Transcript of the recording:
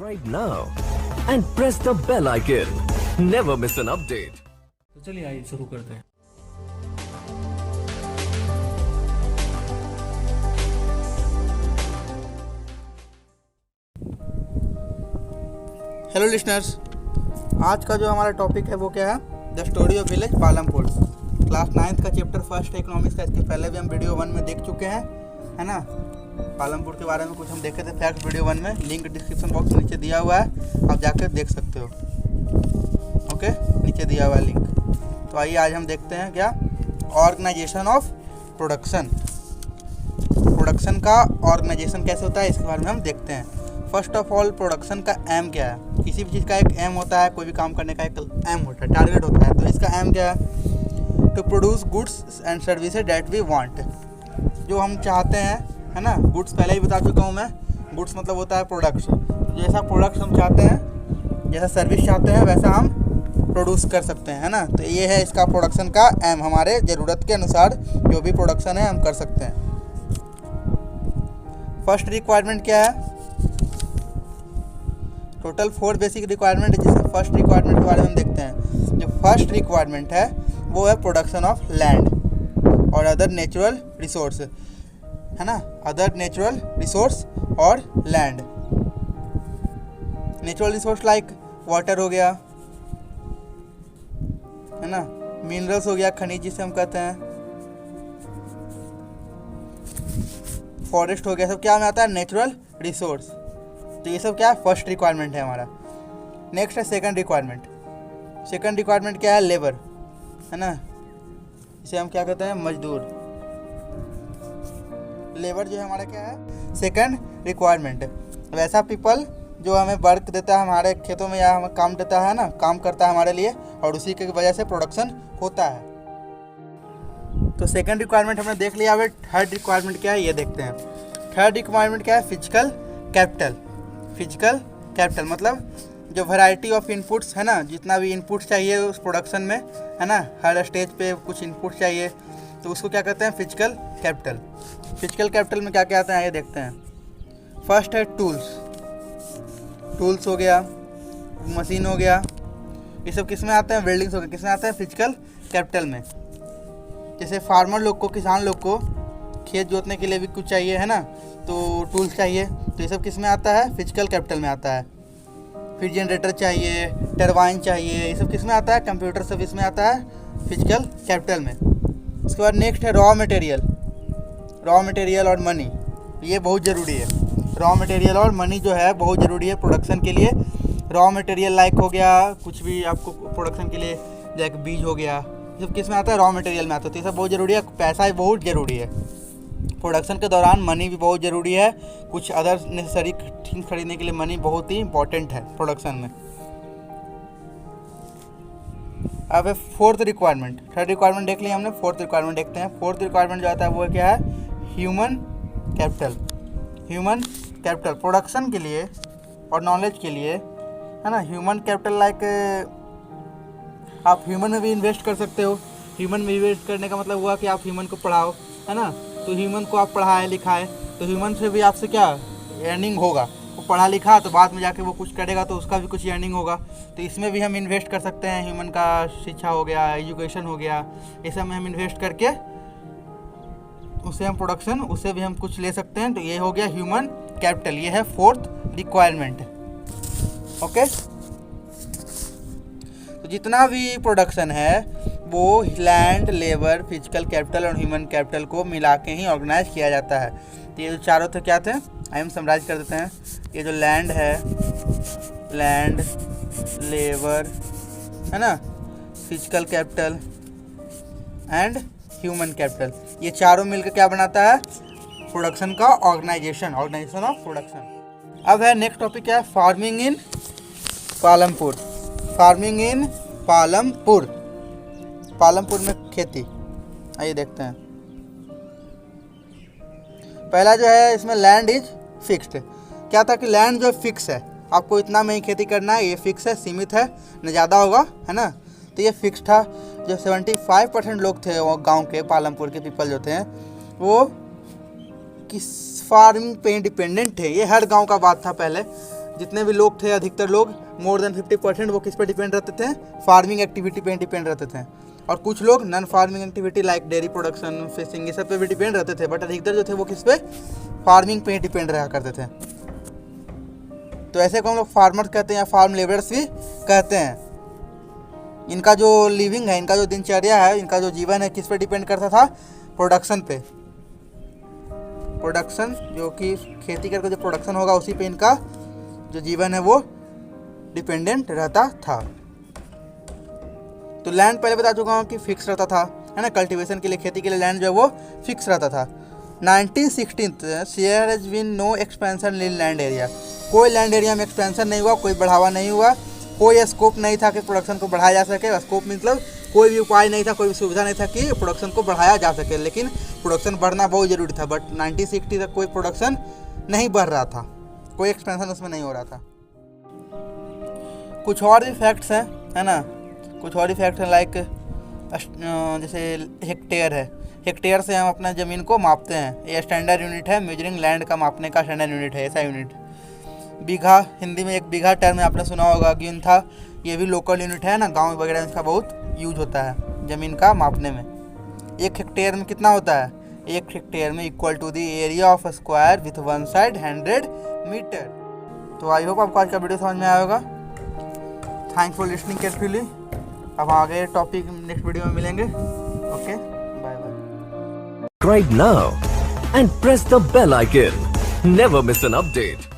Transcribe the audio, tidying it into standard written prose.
Subscribe now and press the bell icon. Never miss an update. तो चलिए आइए शुरू करते हैं। हेलो लिसनर्स, आज का जो हमारा टॉपिक है वो क्या है? The story of village Palampur. Class 9th का चैप्टर फर्स्ट है इकोनॉमिक्स का। इसके पहले भी हम वीडियो 1 में देख चुके हैं, है ना। पालमपुर के बारे में कुछ हम देखे थे फैक्ट वीडियो 1 में। लिंक डिस्क्रिप्शन बॉक्स में नीचे दिया हुआ है, आप जाकर देख सकते हो। ओके, नीचे दिया हुआ है लिंक। तो आइए आज हम देखते हैं क्या, ऑर्गेनाइजेशन ऑफ प्रोडक्शन। प्रोडक्शन का ऑर्गेनाइजेशन कैसे होता है इसके बारे में हम देखते हैं। फर्स्ट ऑफ ऑल, प्रोडक्शन का एम क्या है? किसी भी चीज़ का एक एम होता है, कोई भी काम करने का एक एम होता है, टारगेट होता है। तो इसका एम क्या है? To produce goods and services that we want. जो हम चाहते हैं, है ना। गुड्स पहले ही बता चुका हूँ मैं। गुड्स मतलब होता है प्रोडक्ट्स। जैसा प्रोडक्ट्स हम चाहते हैं, जैसा सर्विस चाहते हैं, वैसा हम प्रोड्यूस कर सकते हैं, है ना। तो ये है इसका प्रोडक्शन का एम। हमारे ज़रूरत के अनुसार जो भी प्रोडक्शन है हम कर सकते हैं। फर्स्ट रिक्वायरमेंट क्या है? टोटल 4 बेसिक रिक्वायरमेंट है, जिसमें फर्स्ट रिक्वायरमेंट के बारे में हम देखते हैं। जो फर्स्ट रिक्वायरमेंट है वो है प्रोडक्शन ऑफ लैंड और अदर नेचुरल रिसोर्स, है ना। अदर नेचुरल रिसोर्स और land. Natural resource like water हो गया, है ना। मिनरल्स हो गया, खनिज जिसे हम कहते हैं। फॉरेस्ट हो गया, सब क्या में आता है? Natural resource. तो ये सब क्या है? फर्स्ट रिक्वायरमेंट है हमारा। नेक्स्ट है सेकंड रिक्वायरमेंट। सेकंड रिक्वायरमेंट क्या है? लेबर, है ना। इसे हम क्या कहते हैं? मजदूर। लेबर जो है हमारा क्या है? Second requirement. वैसा पीपल जो हमें वर्क देता है हमारे खेतों में, या हमें काम देता है ना, काम करता है हमारे लिए, और उसी की वजह से प्रोडक्शन होता है। तो सेकंड रिक्वायरमेंट हमने देख लिया। अब थर्ड रिक्वायरमेंट क्या है ये देखते हैं। थर्ड रिक्वायरमेंट क्या है? Physical capital. फिजिकल कैपिटल मतलब जो वैरायटी ऑफ इनपुट्स, है ना। जितना भी इनपुट्स चाहिए उस प्रोडक्शन में, है ना, हर स्टेज पे कुछ इनपुट चाहिए, तो उसको क्या कहते हैं? Physical capital. फिजिकल कैपिटल में क्या क्या आता है ये देखते हैं। फर्स्ट है टूल्स। टूल्स हो गया, मशीन हो गया, ये सब किस में आते हैं? बिल्डिंग्स हो गए, किस में आते हैं? फिजिकल कैपिटल में। जैसे फार्मर लोग को, किसान लोग को खेत जोतने के लिए भी कुछ चाहिए, है ना, तो टूल्स चाहिए। तो ये सब किस में आता है? फिजिकल कैपिटल में आता है। फिर जनरेटर चाहिए, टरबाइन चाहिए, ये सब किस में आता है? कंप्यूटर सब इसमें आता है, फिजिकल कैपिटल में। उसके बाद नेक्स्ट है रॉ मटेरियल। रॉ मटेरियल और मनी, ये बहुत ज़रूरी है। रॉ मटेरियल और मनी जो है बहुत ज़रूरी है प्रोडक्शन के लिए। रॉ मटेरियल लाइक हो गया, कुछ भी आपको प्रोडक्शन के लिए, लाइक बीज हो गया, ये सब किस में आता है? रॉ मटेरियल में आता है। तो ये सब बहुत ज़रूरी है। पैसा भी बहुत ज़रूरी है प्रोडक्शन के दौरान। मनी भी बहुत ज़रूरी है। कुछ अदर नेसेसरी थिंग्स खरीदने के लिए मनी बहुत ही इंपॉर्टेंट है प्रोडक्शन में। अब है फोर्थ रिक्वायरमेंट। थर्ड रिक्वायरमेंट देख लिया हमने, फोर्थ रिक्वायरमेंट देखते हैं। फोर्थ रिक्वायरमेंट जो आता है वो क्या है? Human capital. Human capital production के लिए और नॉलेज के लिए, है ना। ह्यूमन कैपिटल लाइक आप ह्यूमन में भी इन्वेस्ट कर सकते हो। ह्यूमन में इन्वेस्ट करने का मतलब हुआ कि आप ह्यूमन को पढ़ाओ, है ना। तो ह्यूमन को आप पढ़ाए लिखाए, तो ह्यूमन से भी आपसे क्या अर्निंग होगा। वो पढ़ा लिखा तो बाद में जाके वो कुछ करेगा तो उसका भी कुछ अर्निंग होगा। तो इसमें भी हम इन्वेस्ट कर सकते हैं। ह्यूमन का शिक्षा हो गया, एजुकेशन हो गया, ये सब में हम इन्वेस्ट करके उससे हम प्रोडक्शन, उससे भी हम कुछ ले सकते हैं। तो ये हो गया ह्यूमन कैपिटल, ये है फोर्थ रिक्वायरमेंट। ओके, तो जितना भी प्रोडक्शन है वो लैंड, लेबर, फिजिकल कैपिटल और ह्यूमन कैपिटल को मिला के ही ऑर्गेनाइज किया जाता है। तो ये जो चारों थे क्या थे, हम समराइज कर देते हैं। ये जो लैंड है, लैंड, लेबर, है ना, physical capital and human capital, ये चारों मिलकर क्या बनाता है? प्रोडक्शन का ऑर्गेनाइजेशन, ऑर्गेनाइजेशन ऑफ प्रोडक्शन। अब है नेक्स्ट टॉपिक क्या है? Farming in Palampur. Farming in Palampur, Palampur में खेती। आइए देखते हैं। पहला जो है इसमें लैंड इज फिक्स्ड। क्या था कि लैंड जो फिक्स है, आपको इतना में ही खेती करना है, ये फिक्स है, सीमित है, न ज़्यादा होगा, है ना। तो ये फिक्स था। जो 75% लोग थे वो गांव के, पालमपुर के पीपल जो थे, वो किस फार्मिंग पे डिपेंडेंट थे। ये हर गांव का बात था पहले। जितने भी लोग थे, अधिकतर लोग मोर देन 50% वो किस पे डिपेंड रहते थे, फार्मिंग एक्टिविटी पे डिपेंड रहते थे। और कुछ लोग non farming activity like dairy production, fishing, ये सब पे भी डिपेंड रहते थे, बट अधिकतर जो थे वो किस पे, फार्मिंग पे ही डिपेंड रहा करते थे। तो ऐसे को हम लोग फार्मर्स कहते हैं या फार्म लेबरर्स भी कहते हैं। इनका जो लिविंग है, इनका जो दिनचर्या है, इनका जो जीवन है, किस पे डिपेंड करता था, प्रोडक्शन पे। प्रोडक्शन, जो कि खेती करके जो प्रोडक्शन होगा उसी पे इनका जो जीवन है वो डिपेंडेंट रहता था। तो लैंड पहले बता चुका हूँ कि फिक्स रहता था, है ना, कल्टीवेशन के लिए, खेती के लिए लैंड जो है वो फिक्स रहता था। 1916 share has been no expansion in land area, कोई लैंड एरिया में एक्सपेंशन नहीं हुआ, कोई बढ़ावा नहीं हुआ, कोई स्कोप नहीं था कि प्रोडक्शन को बढ़ाया जा सके। स्कोप मतलब कोई भी उपाय नहीं था, कोई भी सुविधा नहीं था कि प्रोडक्शन को बढ़ाया जा सके, लेकिन प्रोडक्शन बढ़ना बहुत ज़रूरी था। बट 1960 तक कोई प्रोडक्शन नहीं बढ़ रहा था, कोई एक्सपेंशन उसमें नहीं हो रहा था। कुछ और भी फैक्ट्स हैं, है ना, कुछ और भी फैक्ट हैं लाइक जैसे हेक्टेयर है, हेक्टेयर से हम अपना ज़मीन को मापते हैं, ये स्टैंडर्ड यूनिट है, मेजरिंग लैंड का मापने का स्टैंडर्ड यूनिट है, ऐसा यूनिट। बीघा, हिंदी में एक बीघा टर्म आपने सुना होगा, ग्यून था, ये भी लोकल यूनिट है ना, गांव वगैरह में इसका बहुत यूज होता है ज़मीन का मापने में। एक हेक्टेयर में कितना होता है, एक हेक्टेयर में equal to the area of square with one side 100 metre. तो आई होप आपको आज का वीडियो समझ में आया होगा। Thanks for listening carefully. अब आगे टॉपिक नेक्स्ट वीडियो में मिलेंगे। Okay, bye bye. Subscribe now and press the bell icon. Never miss an update.